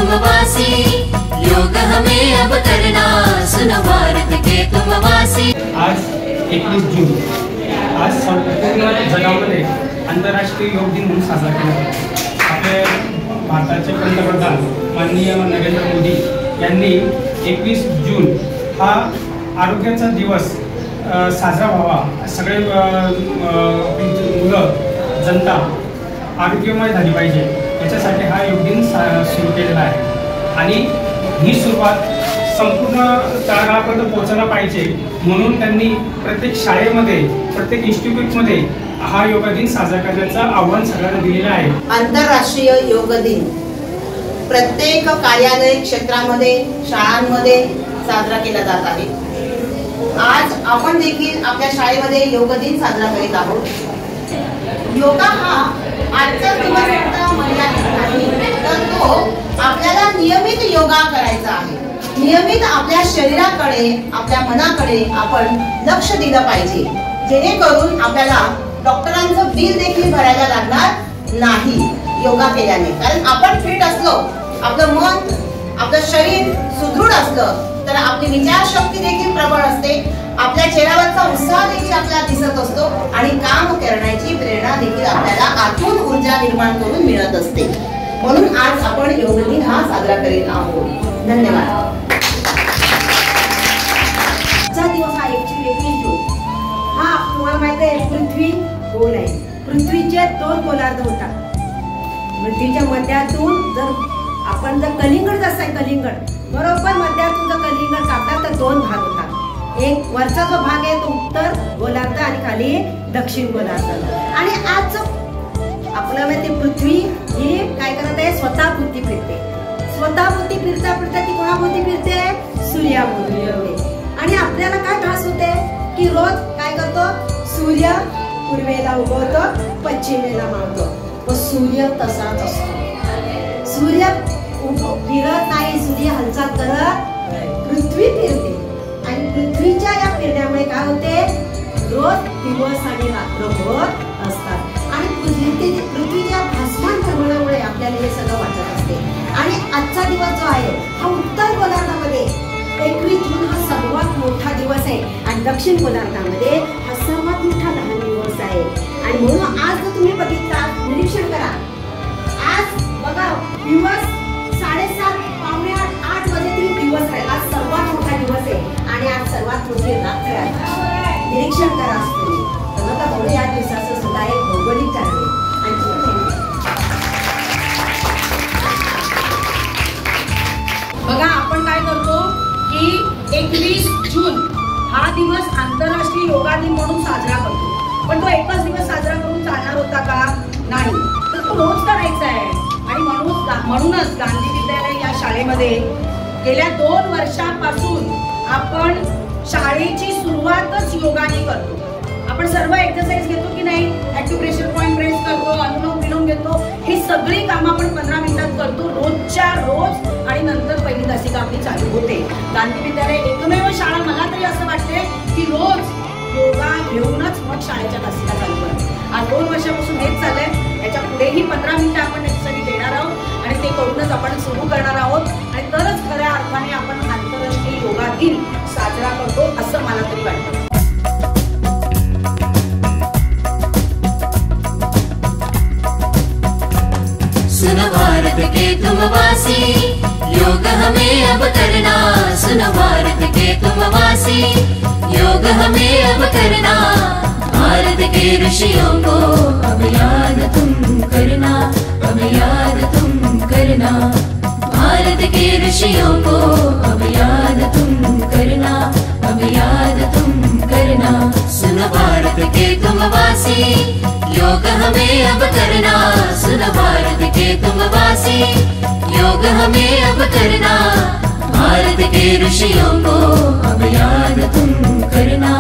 तुम वासी, योग हमें अब करना, सुनो भारत के तुम वासी। आज 21 जून आज संपूर्ण जगामध्ये आंतरराष्ट्रीय योग दिन म्हणून साजरा केला जातो। आपले भारताचे पंतप्रधान माननीय नरेंद्र मोदी यांनी 21 जून हा आरोग्याचा दिवस साजरा व्हावा, सगळे मुलं जनता आरोग्यमय झाली पाहिजे याच्यासाठी हा योग दिन सुरू केलेला आहे। आणि ही सुरुवात संपूर्ण तळागाळापर्यंत पोहोचला पाहिजे म्हणून त्यांनी प्रत्येक शाळेमध्ये प्रत्येक इन्स्टिट्यूटमध्ये हा योग दिन साजरा करण्याचं आव्हान सगळ्यांना दिलेलं आहे। आंतरराष्ट्रीय योग दिन प्रत्येक कार्यालय क्षेत्रामध्ये शाळांमध्ये साजरा केला जात आहे। आज आपण देखील आपल्या शाळेमध्ये योग दिन साजरा करीत आहोत। योगा हा आजचा दिवस मर्यादित नाही, तर तो आपल्याला नियमित योगा करायचा आहे। नियमित आपल्या शरीराकडे आपल्या मनाकडे आपण लक्ष दिलं पाहिजे, जेणेकरून आपल्याला डॉक्टरांचं बिल देखील भरायला लागणार नाही योगा केल्याने। कारण आपण फिट असलो, आपलं मन आपलं शरीर सुदृढ असलं तर आपली विचारशक्ती देखील प्रबळ असते, आपल्या चेहऱ्यावरचा उत्साह देखील आपल्याला दिसत असतो आणि काम करण्याची प्रेरणा देखील आपल्याला आतून ऊर्जा निर्माण करून मिळत असते। म्हणून आज आपण योग दिन हा साजरा करीत आहोत। धन्यवाद। आजचा दिवस हा 21 जून हा तुम्हाला माहिती आहे पृथ्वी गोल आहे। पृथ्वीचे 2 गोलार्ध होतात। पृथ्वीच्या मध्यातून आपण जर कलिंगड असतं, कलिंगड बरोबर मध्यातून जर कलिंगड कापला तर 2 भाग होतात। एक वरचा जो भाग आहे तो उत्तर गोलार्ध आणि खाली दक्षिण गोलार्ध। आणि आज आपल्याला माहिती पृथ्वी ही काय करत आहे, स्वतःभोवती फिरते। स्वतःभोवती फिरता फिरता ती कोणाभोवती फिरते, सूर्याभोवती फिरते। आणि आपल्याला काय त्रास होते की रोज काय करतो, सूर्य पूर्वेला उगवतो, पश्चिमेला मावतो, तो सूर्य तसाच असतो। सूर्य फिरत नाही, सूर्य हालचाल करत पृथ्वी फिरते। आणि पृथ्वीच्या या फिरण्यामुळे काय होते, रोज दिवस आणि रात्र होत असतात। आणि पृथ्वीच्या भासमान भ्रमणामुळे आपल्याला हे सगळं वाटत असते। आणि आजचा दिवस जो आहे हा उत्तर गोलार्धामध्ये 21 जून हा सर्वात मोठा दिवस आहे आणि दक्षिण गोलार्धामध्ये हा सर्वात मोठा लहान दिवस आहे। आणि म्हणून आज जर तुम्ही बघितला, निरीक्षण करा, आज बघा दिवस 7:30 पावणे 8 वाजे तरी दिवस आहे। आज सर्वात मोठा दिवस आहे आणि आज सर्वात मोठी रात्र आहे। निरीक्षण करा तुम्ही, तर थोडे या दिवसाचं सुद्धा एक भौगोलिक कारण आहे। बघा आपण काय करतो की 21 जून हा दिवस आंतरराष्ट्रीय योगा दिन म्हणून साजरा करतो, पण तो एकच दिवस साजरा करून चालणार होता का, नाही, तर तो रोज करायचा आहे। आणि म्हणूनच गांधी विद्यालय या शाळेमध्ये गेल्या 2 वर्षांपासून आपण शाळेची सुरुवातच योगाने करतो। आपण सर्व एक्सरसाइज घेतो की नाही, ॲक्युप्रेशर पॉइंट प्रेस करतो, अनुलोम विलोम घेतो, ही सगळी कामं आपण 15 मिनिटात करतो रोजच्या रोज। आणि नंतर पहिली तासिका आपली चालू होते। गांधी विद्यालय एकमेव शाळा मला तरी असं वाटते की रोज योगा घेऊनच मग शाळेच्या तासिका चालू करते। आज 2 वर्षापासून हेच चाललंय। याच्या पुढेही 15 मिनिटं आपण त्याच्यासाठी देणार आहोत आणि ते करूनच आपण सुरू करणार आहोत। आणि तरच खऱ्या अर्थाने आपण आंतरराष्ट्रीय योगा दिन साजरा करतो असं मला तरी वाटतं। सुनो भारत के तुम वासी, योग हमें अब करना, सुनो भारत के तुम वासी, योग हमें अब करना। भारत के ऋषियों को अब याद तुम करना, अब याद तुम करना। भारत के ऋषियों को अब याद तुम करना, अब याद तुम करना। सुनो भारत के तुम वासी, योग हमें अब करना, सुनो भारत के तुम वासी, योग हमें अब करना। भारत के ऋषियों को अब याद तुम करना,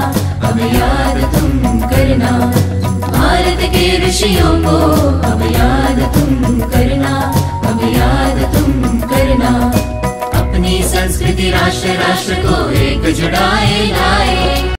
अब याद तुम करना। भारत के ऋषियों को अब याद तुम करना, अब याद तुम करना। अपनी संस्कृति राष्ट्र राष्ट्र को एक जुड़ाए लाए।